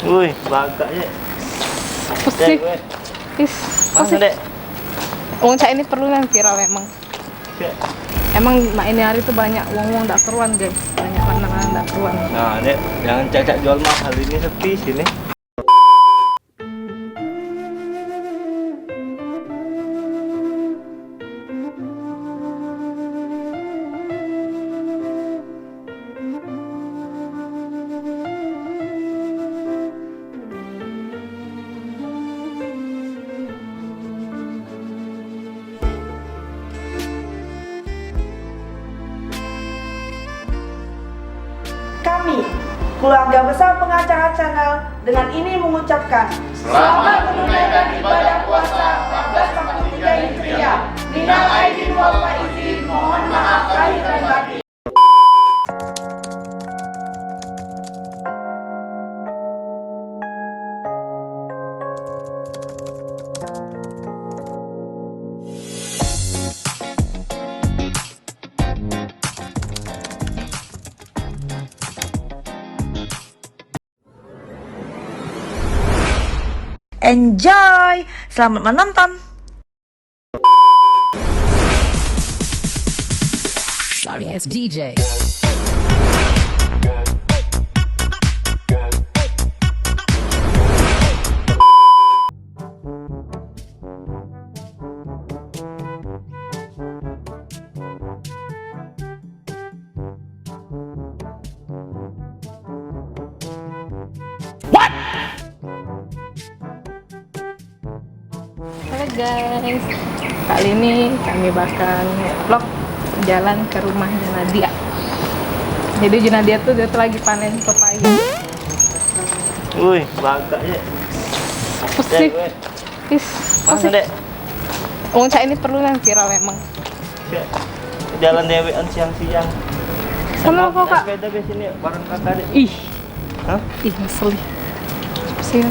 Wih, bagak ya. Pusing. Is, pusing. Dek. Uang cak ini perlu yang viral emang. Ya. Emang mak ini hari itu banyak uang tak keruan guys, banyak lanang-lanang tak keruan. Nah, Dek, jangan cacak jual mahal ini sepi sini. Kami, keluarga besar pengacara channel, dengan ini mengucapkan selamat menunaikan ibadah puasa 1443 Hijriah. Minal aidin wal faizin, mohon maaf lahir dan batin. Enjoy! Selamat menonton! Sorry, it's DJ. Halo guys, kali ini kami bakal vlog jalan ke rumahnya Nadia. Jadi Nadia tuh dia tuh lagi panen pepaya. Wih, bagak ya. Pusing. Dek, Is, pusing. Dek. Uang cak ini perlu yang viral emang. Ya. Jalan dewean siang-siang. Sama kok kak. Sepeda di sini bareng kakak Dek. Ih, Hah? ih ngeselin. Pusing.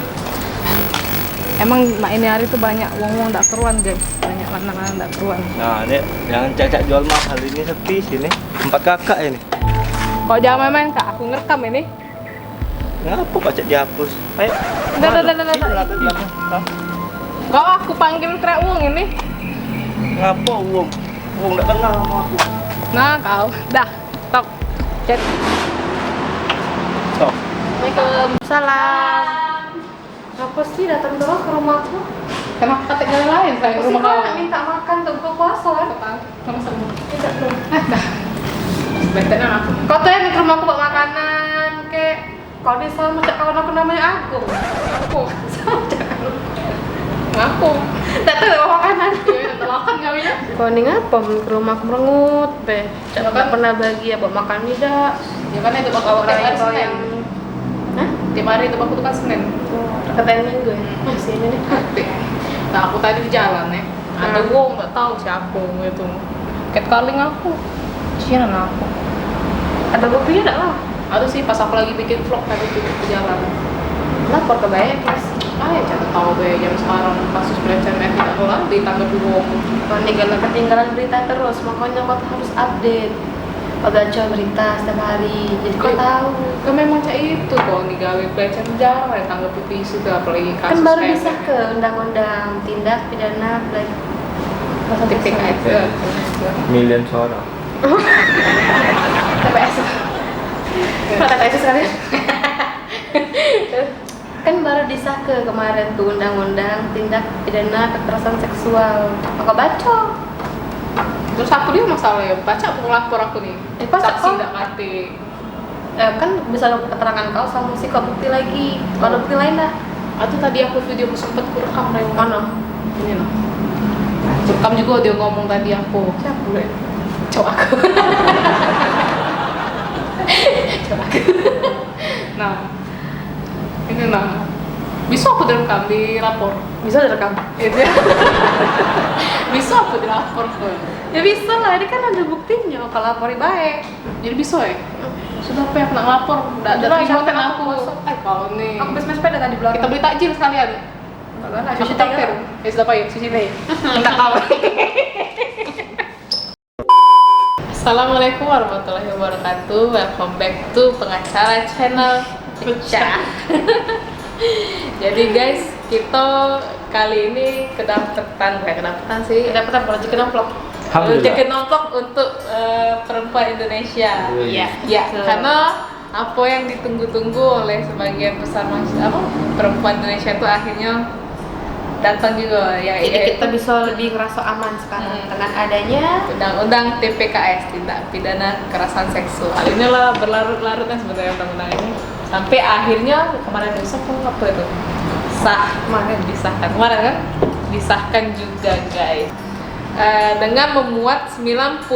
Emang mak ini hari tuh banyak uang tak keruan guys, banyak lanang-lanang tak keruan. Nah, Dek, jangan cacak jual mahal ini sepi sini. Tempat kakak ini. Kalau jangan main-main kak, aku ngerekam ini. Ngapa pacak dihapus? Ayo. Udah, Mana? udah. Di belakang. Hah? Kok aku panggil krek uang ini? Ngapa uang? Uang nggak kenal sama aku. Nah kau, dah, tok, chat. Stop. Waalaikumsalam. Apa sih datang terus ke rumahku? Kenapa kata jalan lain saya ke rumah Kau kau? minta makan untuk buka puasa kan? Sama-sama. Tidak dong. Dah. Betenan aku. Kau tuh yang ke rumahku bawa makanan, kek. Kau dia sama cak kawan aku namanya Agung. Aku. Sama cak kawan. Aku. Tak tahu bawa makanan. Iya, terlakan kau ya. Kau ni ngapa ke rumahku merengut, be? Cak Ya kan? tak pernah bahagia bawa makan tidak. Ya kan itu bakal tiap hari Kau Senin. yang, hah? Tiap hari itu aku tuh kan Senin. Ketain minggu ya? Masih ini nih. Nah aku tadi di jalan ya. Ada wong nggak tahu siapa gitu. Cat calling aku. Cian aku. Ada buktinya tak lah? Ada sih pas aku lagi bikin vlog tadi di jalan. Lapor ke Bayak, guys. Ah ya jangan tahu deh jam sekarang kasus pelecehan tidak kelar ditanggapi wong. Kau ketinggalan berita terus, makanya kau harus update. Kau baca berita setiap hari, jadi kau tahu. Kan memang kayak itu kok nih gawe pelecehan jarang ya tanggapi isu tuh apalagi kasus Kan baru kayak bisa gitu. ke undang-undang tindak pidana TPKS. Million suara. TPS. Kok TPS sekalian? Kan baru disahke kemarin tuh undang-undang tindak pidana kekerasan seksual. Maka baca. Terus aku dia masalah ya baca aku lapor aku nih. Pas Saksi kok tidak kate. kan bisa keterangan kau sama si kau bukti lagi. Kalau ada bukti lain dah. Atau tadi aku video aku sempet kurekam dari Mana? ini loh. Rekam juga dia ngomong tadi aku. Siapa gue? Coba aku. Coba aku. Nah, ini nah. Bisa aku direkam di lapor. Bisa direkam. Itu. Bisa aku dilapor tuh. Ya bisa lah, ini kan ada buktinya. Kalau lapori baik. Jadi bisa ya? Sudah apa yang nak lapor? Udah ada Udah, tujuan siapa aku. aku? Kalau nih. Aku beres sepeda tadi belakang. Kita beli takjil sekalian. Enggak lah, Aku cuci takdir. tangan. Ya sudah Pak, yuk cuci deh. Enggak tahu. Assalamualaikum warahmatullahi wabarakatuh. Welcome back to Pengacara Channel. Pecah. Jadi guys, kita kali ini kedapatan sih. Kedapatan project nomplok. Rezeki nomplok untuk perempuan Indonesia. Iya. Ya, Betul. karena apa yang ditunggu-tunggu oleh sebagian besar perempuan Indonesia itu akhirnya datang juga ya. Jadi kita bisa lebih ngerasa aman sekarang dengan adanya Undang-undang TPKS, tindak pidana kekerasan seksual. Inilah berlarut-larutnya sebenarnya undang-undang ini sampai akhirnya kemarin besok apa itu kemarin kan disahkan juga guys. Dengan memuat 93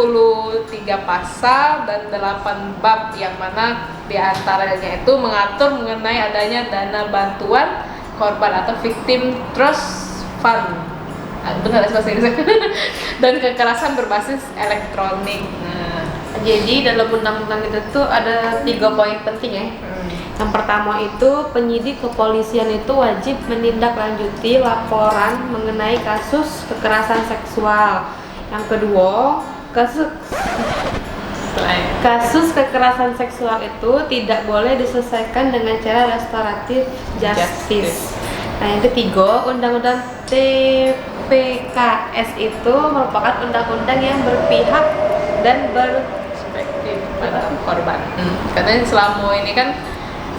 pasal dan 8 bab yang mana diantaranya itu mengatur mengenai adanya dana bantuan korban atau victim trust fund, benar bahasa Inggris, dan kekerasan berbasis elektronik. Nah, jadi dalam undang-undang itu tuh ada 3 poin penting ya. Yang pertama itu penyidik kepolisian itu wajib menindaklanjuti laporan mengenai kasus kekerasan seksual. Yang kedua, kasus kekerasan seksual itu tidak boleh diselesaikan dengan cara restoratif justice. Nah, yang ketiga, undang-undang TPKS itu merupakan undang-undang yang berpihak dan berperspektif pada korban. Karena selama ini kan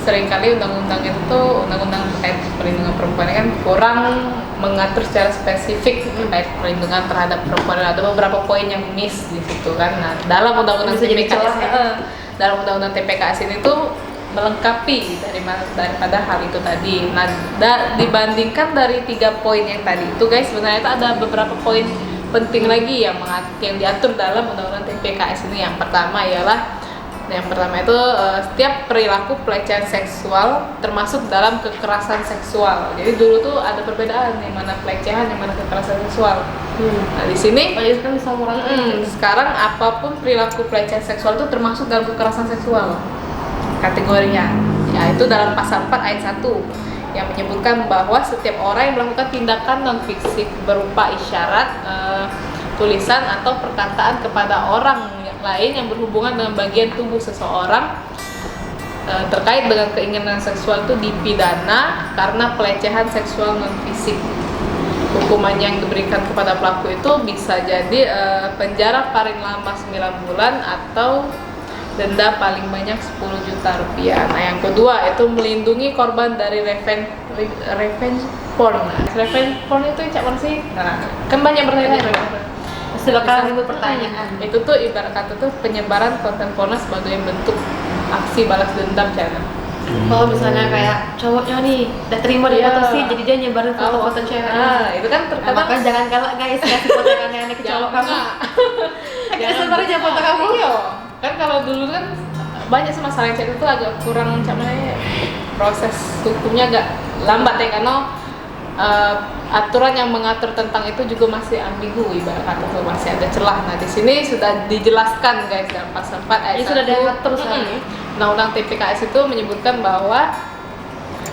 seringkali undang-undang itu undang-undang terkait perlindungan perempuan ini kan kurang mengatur secara spesifik terkait perlindungan terhadap perempuan. Ada beberapa poin yang miss di situ kan. Nah, dalam undang-undang TPKS dalam undang-undang TPKS ini tuh melengkapi daripada hal itu tadi. Nah, dibandingkan dari 3 poin yang tadi itu guys, sebenarnya itu ada beberapa poin penting lagi yang diatur dalam undang-undang TPKS ini. Yang pertama itu setiap perilaku pelecehan seksual termasuk dalam kekerasan seksual. Jadi dulu tuh ada perbedaan yang mana pelecehan, yang mana kekerasan seksual. Nah di sini kan bisa sekarang apapun perilaku pelecehan seksual itu termasuk dalam kekerasan seksual kategorinya. Ya itu dalam pasal 4 ayat 1 yang menyebutkan bahwa setiap orang yang melakukan tindakan non fisik berupa isyarat, tulisan atau perkataan kepada orang lain yang berhubungan dengan bagian tubuh seseorang terkait dengan keinginan seksual itu dipidana karena pelecehan seksual non fisik. Hukuman yang diberikan kepada pelaku itu bisa jadi penjara paling lama 9 bulan atau denda paling banyak 10 juta rupiah. Nah yang kedua itu melindungi korban dari revenge porn. Revenge porn itu cak mana sih? Nah, kan banyak bertanya-tanya. Silakan ibu pertanyaan. Itu tuh ibarat kata tuh penyebaran konten porno sebagai bentuk aksi balas dendam channel. Oh misalnya kayak cowoknya nih udah terima di foto sih, jadi dia nyebarin foto-foto cewek. Itu kan terkadang kan jangan galak guys, kasih foto yang aneh-aneh ke cowok kamu. Jangan sebarin foto kamu. Iya. Kan kalau dulu kan banyak sih masalah chat itu agak kurang proses hukumnya agak lambat ya karena aturan yang mengatur tentang itu juga masih ambigu, ibarat kata tuh masih ada celah. Nah di sini sudah dijelaskan guys dalam pasal 4 ayat 1. Ini sudah diatur sekarang. Undang-undang TPKS itu menyebutkan bahwa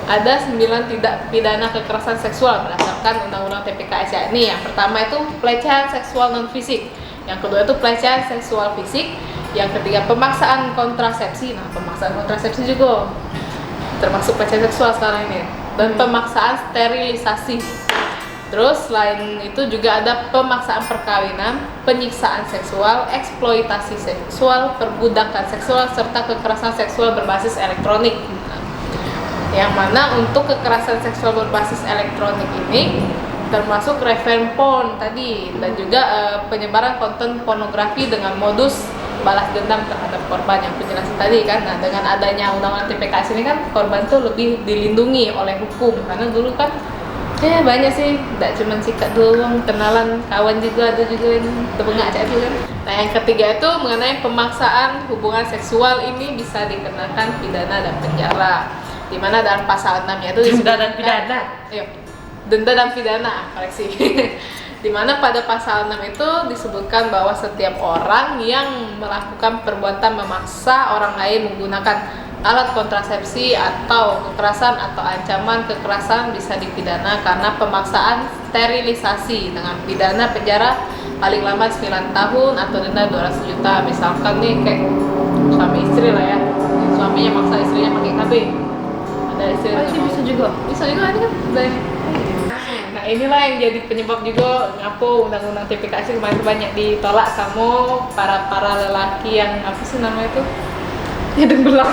ada 9 tindak pidana kekerasan seksual berdasarkan undang-undang TPKS yakni yang pertama itu pelecehan seksual non fisik, yang kedua itu pelecehan seksual fisik, yang ketiga pemaksaan kontrasepsi. Nah pemaksaan kontrasepsi juga termasuk pelecehan seksual sekarang ini, dan pemaksaan sterilisasi. Terus selain itu juga ada pemaksaan perkawinan, penyiksaan seksual, eksploitasi seksual, perbudakan seksual, serta kekerasan seksual berbasis elektronik. Yang mana untuk kekerasan seksual berbasis elektronik ini termasuk revenge porn tadi, dan juga penyebaran konten pornografi dengan modus balas dendam terhadap korban yang penjelasan tadi kan. Nah dengan adanya undang-undang TPKS ini kan korban tuh lebih dilindungi oleh hukum, karena dulu kan banyak sih, tidak cuma sikat doang, kenalan kawan juga ada juga yang terbengak cak itu kan. Nah yang ketiga itu mengenai pemaksaan hubungan seksual ini bisa dikenakan pidana dan penjara, dimana dalam pasal 6 yaitu denda dan pidana. Denda dan pidana, koreksi. Dimana pada pasal 6 itu disebutkan bahwa setiap orang yang melakukan perbuatan memaksa orang lain menggunakan alat kontrasepsi atau kekerasan atau ancaman kekerasan bisa dipidana karena pemaksaan sterilisasi dengan pidana penjara paling lama 9 tahun atau denda 200 juta. Misalkan nih kayak suami istri lah ya, suaminya maksa istrinya pakai KB, dari sisi Oh, itu bisa juga. Bisa juga ini kan dari. Nah inilah yang jadi penyebab juga ngapo undang-undang TPKS kemarin banyak ditolak sama para lelaki yang apa sih namanya itu ya denggelam.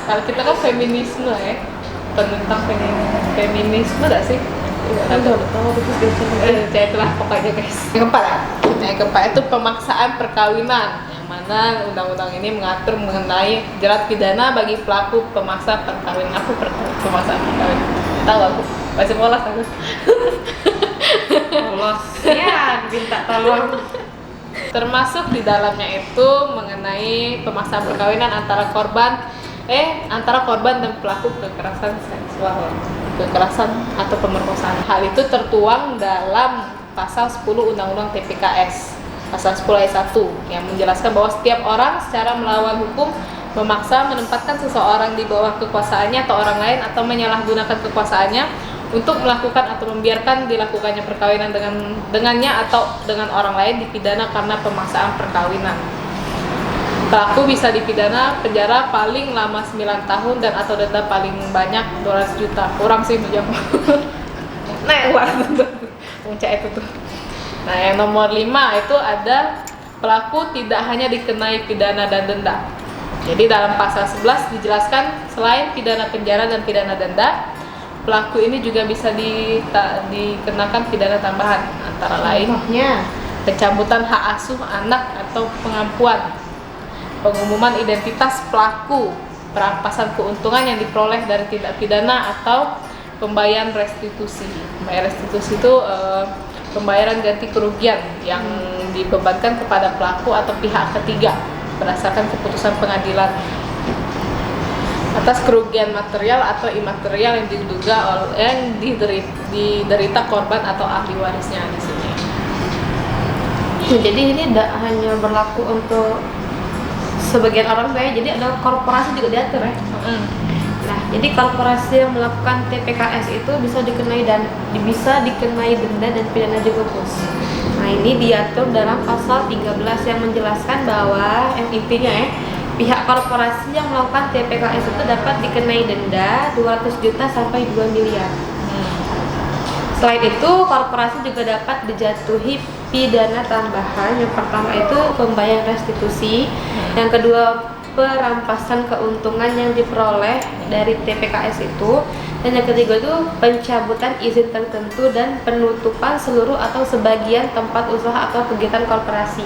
Kalau kita kan feminisme ya, penentang feminisme gak sih? Enggak tahu itu Itulah pokoknya guys. Yang keempat ya, yang keempat itu pemaksaan perkawinan, yang mana undang-undang ini mengatur mengenai jerat pidana bagi pelaku pemaksa perkawinan. Aku pemaksaan perkawinan. Tahu aku, masih polos aku. polos. Ya, minta tolong. Termasuk di dalamnya itu mengenai pemaksaan perkawinan antara korban dan pelaku kekerasan seksual, kekerasan atau pemerkosaan. Hal itu tertuang dalam pasal 10 Undang-Undang TPKS, pasal 10 ayat 1 yang menjelaskan bahwa setiap orang secara melawan hukum memaksa menempatkan seseorang di bawah kekuasaannya atau orang lain atau menyalahgunakan kekuasaannya untuk melakukan atau membiarkan dilakukannya perkawinan dengannya atau dengan orang lain dipidana karena pemaksaan perkawinan. Pelaku bisa dipidana penjara paling lama 9 tahun dan atau denda paling banyak 200 juta. Kurang sih menjawab. Nah, yang puncak itu tuh. Nah, yang nomor 5 itu ada pelaku tidak hanya dikenai pidana dan denda. Jadi dalam pasal 11 dijelaskan selain pidana penjara dan pidana denda, pelaku ini juga bisa dikenakan pidana tambahan antara lain pencabutan hak asuh anak atau pengampuan, pengumuman identitas pelaku, perampasan keuntungan yang diperoleh dari tindak pidana atau pembayaran restitusi. Pembayaran restitusi itu pembayaran ganti kerugian yang dibebankan kepada pelaku atau pihak ketiga berdasarkan keputusan pengadilan atas kerugian material atau imaterial yang diderita korban atau ahli warisnya di sini. Jadi ini tidak hanya berlaku untuk sebagian orang saya, jadi ada korporasi juga diatur ya. Nah, jadi korporasi yang melakukan TPKS itu bisa dikenai denda dan pidana juga, Bos. Nah, ini diatur dalam pasal 13 yang menjelaskan bahwa intinya pihak korporasi yang melakukan TPKS itu dapat dikenai denda 200 juta sampai 2 miliar. Selain itu, korporasi juga dapat dijatuhi pidana tambahan. Yang pertama itu pembayaran restitusi, yang kedua perampasan keuntungan yang diperoleh dari TPKS itu, dan yang ketiga itu pencabutan izin tertentu dan penutupan seluruh atau sebagian tempat usaha atau kegiatan korporasi.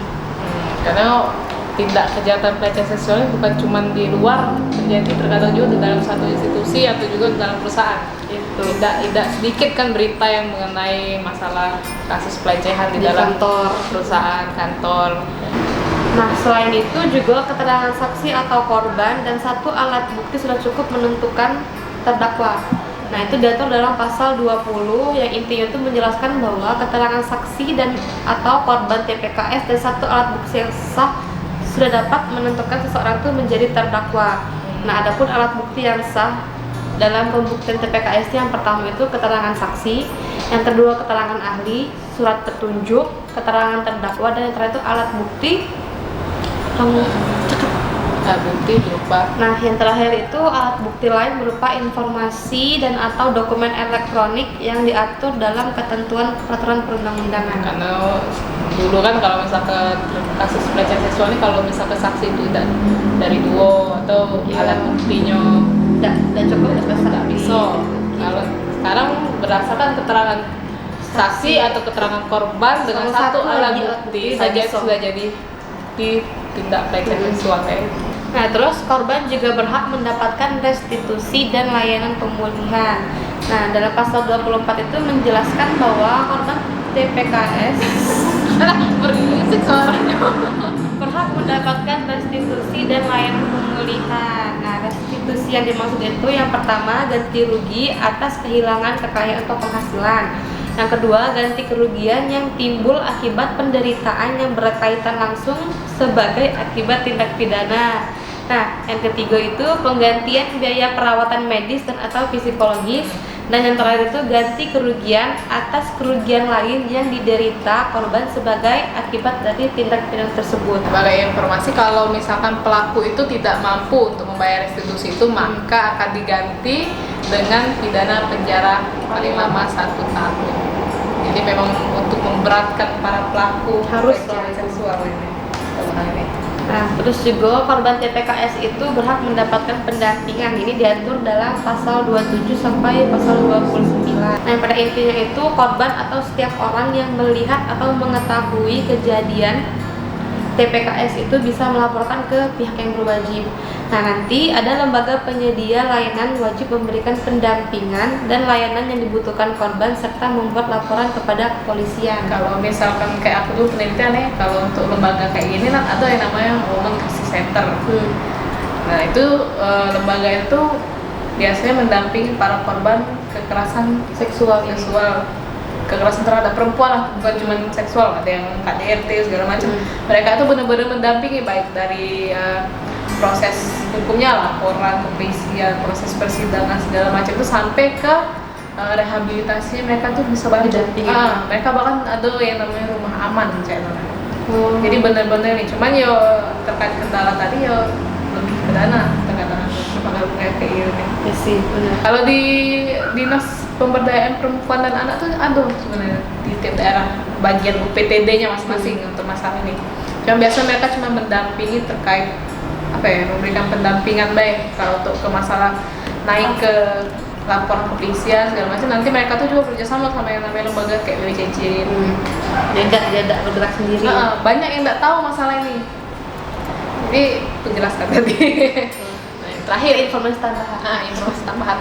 Karena tindak kejahatan pelecehan seksual bukan cuma di luar, terjadi terkadang juga di dalam satu institusi atau juga di dalam perusahaan. Itu tidak sedikit kan berita yang mengenai masalah kasus pelecehan di dalam kantor, perusahaan, kantor. Nah, selain itu juga keterangan saksi atau korban dan satu alat bukti sudah cukup menentukan terdakwa. Nah, itu diatur dalam pasal 20 yang intinya itu menjelaskan bahwa keterangan saksi dan atau korban TPKS dan satu alat bukti yang sah sudah dapat menentukan seseorang itu menjadi terdakwa. Nah, adapun alat bukti yang sah dalam pembuktian TPKS yang pertama itu keterangan saksi, yang kedua keterangan ahli, surat petunjuk, keterangan terdakwa, dan yang terakhir itu alat bukti. Alat bukti berupa. Nah, yang terakhir itu alat bukti lain berupa informasi dan atau dokumen elektronik yang diatur dalam ketentuan peraturan perundang-undangan. Karena dulu kan kalau misalkan kasus pelecehan seksual ini kalau misalkan saksi itu dari duo atau alat buktinya tidak cukup, tidak bisa. Kalau sekarang berdasarkan keterangan saksi atau keterangan korban dengan satu alat bukti saja sudah jadi tindak pelecehan seksual kayak. Nah, terus korban juga berhak mendapatkan restitusi dan layanan pemulihan. Nah, dalam pasal 24 itu menjelaskan bahwa korban TPKS berisik suaranya. berhak mendapatkan restitusi dan layanan pemulihan. Nah, restitusi yang dimaksud itu yang pertama ganti rugi atas kehilangan kekayaan atau penghasilan. Yang kedua, ganti kerugian yang timbul akibat penderitaan yang berkaitan langsung sebagai akibat tindak pidana. Nah, yang ketiga itu penggantian biaya perawatan medis dan atau psikologis. Dan yang terakhir itu ganti kerugian atas kerugian lain yang diderita korban sebagai akibat dari tindak pidana tersebut. Sebagai informasi, kalau misalkan pelaku itu tidak mampu untuk membayar restitusi itu, maka akan diganti dengan pidana penjara paling lama 1 tahun. Jadi memang untuk memberatkan para pelaku Harus pelecehan seksual ini. Nah, terus juga korban TPKS itu berhak mendapatkan pendampingan. Ini diatur dalam pasal 27 sampai pasal 29. Nah, pada intinya itu korban atau setiap orang yang melihat atau mengetahui kejadian TPKS itu bisa melaporkan ke pihak yang berwajib. Nah, nanti ada lembaga penyedia layanan wajib memberikan pendampingan dan layanan yang dibutuhkan korban serta membuat laporan kepada kepolisian. Kalau misalkan kayak aku dulu penelitian ya, kalau untuk lembaga kayak gini kan ada yang namanya Women Crisis Center. Nah itu lembaga itu biasanya mendampingi para korban kekerasan seksual, kekerasan terhadap perempuan lah, bukan cuma seksual, ada yang KDRT segala macam. Mereka itu benar-benar mendampingi baik dari proses hukumnya, laporan, kepolisian, proses persidangan segala macam itu sampai ke rehabilitasi. Mereka tuh bisa bantu. Mereka bahkan ada yang namanya rumah aman channelnya. Jadi benar-benar nih, cuman yo terkait kendala tadi yo lebih ke dana, terkadang kayak ini. Ya sih, benar. Kalau di dinas pemberdayaan perempuan dan anak tuh ada sebenarnya di tiap daerah bagian UPTD-nya masing-masing untuk masalah ini. Cuma biasa mereka cuma mendampingi terkait apa ya, memberikan pendampingan baik kalau untuk ke masalah naik ke laporan kepolisian segala macam. Nanti mereka tuh juga kerjasama sama yang namanya lembaga kayak WCC. Dia tidak bergerak sendiri. Banyak yang nggak tahu masalah ini. Jadi penjelaskan tadi. Terakhir informasi tambahan.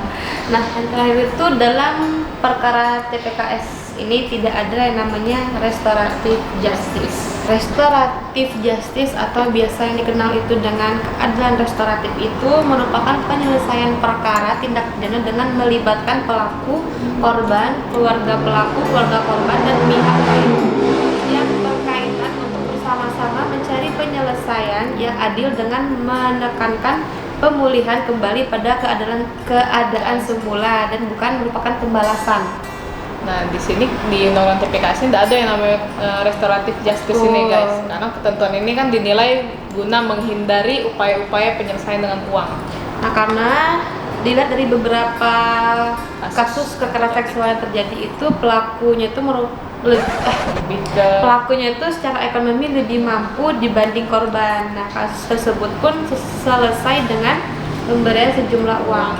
Nah, yang terakhir itu dalam perkara TPKS ini tidak ada yang namanya restoratif justice. Restoratif justice atau biasa yang dikenal itu dengan keadilan restoratif itu merupakan penyelesaian perkara tindak pidana dengan melibatkan pelaku, korban, keluarga pelaku, keluarga korban, dan pihak lain yang berkaitan untuk bersama-sama mencari penyelesaian yang adil dengan menekankan pemulihan kembali pada keadaan semula dan bukan merupakan pembalasan. Nah, di sini di undang-undang TPKS ini tidak ada yang namanya restoratif justice ini, guys. Karena ketentuan ini kan dinilai guna menghindari upaya-upaya penyelesaian dengan uang. Nah, karena dilihat dari beberapa kasus kekerasan seksual yang terjadi itu pelakunya itu pelakunya itu secara ekonomi lebih mampu dibanding korban. Nah, kasus tersebut pun selesai dengan pemberian sejumlah uang.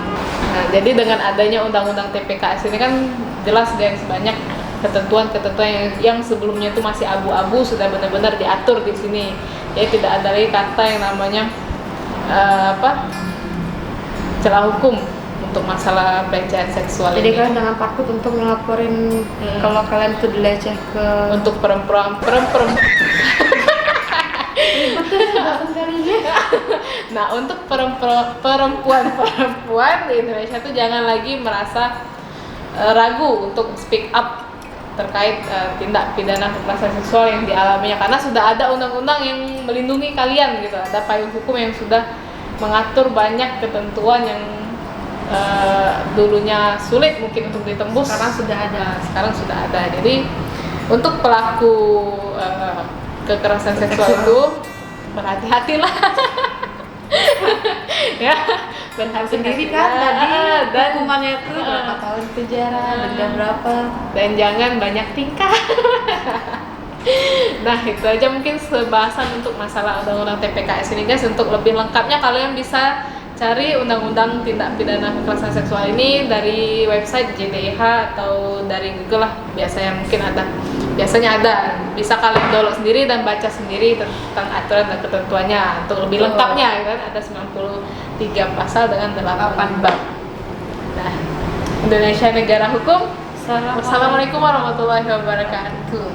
Nah, jadi dengan adanya undang-undang TPKS ini kan jelas guys, banyak ketentuan-ketentuan yang sebelumnya itu masih abu-abu sudah benar-benar diatur di sini. Jadi tidak ada lagi kata yang namanya celah hukum untuk masalah pelecehan seksual. Jadi ini. kalian jangan takut untuk ngelaporin kalau kalian itu dileceh ke untuk perempuan. Nah, untuk perempuan di Indonesia tuh jangan lagi merasa ragu untuk speak up terkait tindak pidana kekerasan seksual yang dialaminya, karena sudah ada undang-undang yang melindungi kalian gitu. Ada payung hukum yang sudah mengatur banyak ketentuan yang dulunya sulit mungkin untuk ditembus. Sekarang sudah ada. Jadi untuk pelaku kekerasan seksual itu berhati-hatilah. Ya, berhati sendiri kan tadi hukumannya itu berapa tahun penjara, denda berapa, dan jangan banyak tingkah. Nah, itu aja mungkin sebahasan untuk masalah undang-undang TPKS ini guys. Untuk lebih lengkapnya kalian bisa cari undang-undang tindak pidana kekerasan seksual ini dari website JDIH atau dari Google lah, biasanya ada, bisa kalian download sendiri dan baca sendiri tentang aturan dan ketentuannya. Untuk lebih lengkapnya kan ada 93 pasal dengan 8 bab. Nah, Indonesia negara hukum. Wassalamualaikum warahmatullahi wabarakatuh.